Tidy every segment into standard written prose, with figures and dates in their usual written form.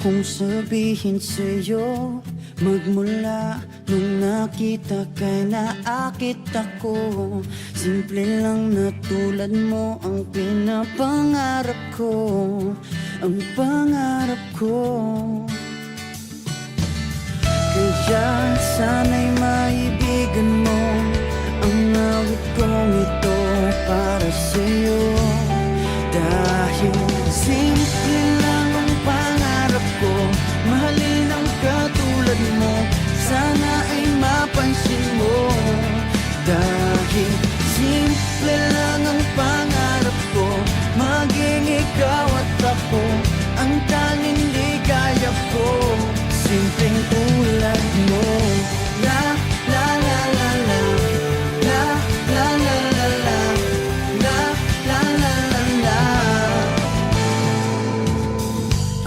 kong sabihin sa'yo, magmula nung nakita kay naakit ako. Simple lang na tulad mo ang pinapangarap ko, ang pangarap ko. Kaya sana'y maibigan mo ang awit kong ito para sa'yo. Dahil simple lang ang pangarap ko, mahalin ang katulad mo, sana ay mapansin mo. Dahil simple lang ang pangarap ko, maging ikaw at ako ang tanging ligaya ko. Simpleng tulad mo. La la la la la, la la la la la, la la la la la.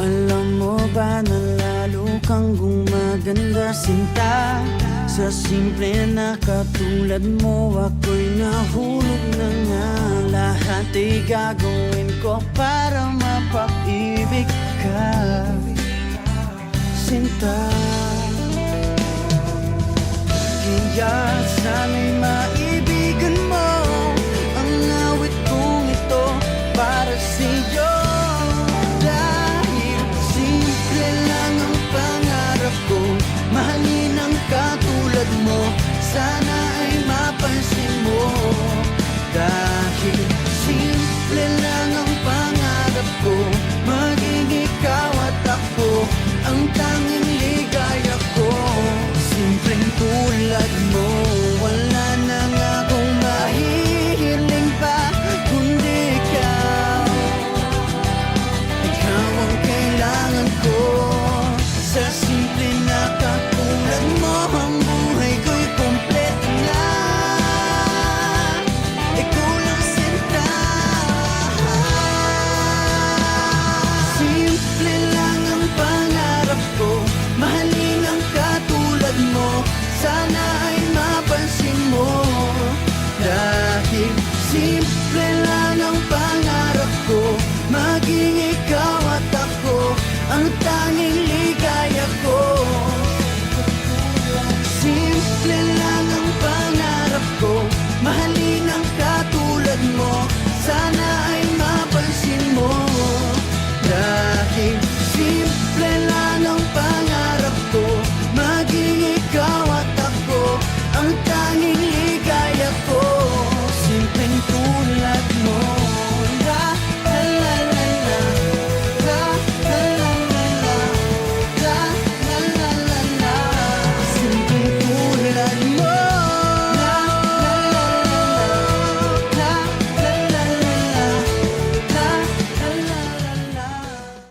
Alam mo ba na lalo kang gumaganda, sinta? Sa simple na katulad mo, ako'y nahulog na nga. Lahat ay gagawin ko para mapag-ibig ka, sinta. Kaya sana'y maibigan mo ang awit kong ito para sa'yo. Dahil simple lang ang pangarap ko, mahalin ang katulad mo, sana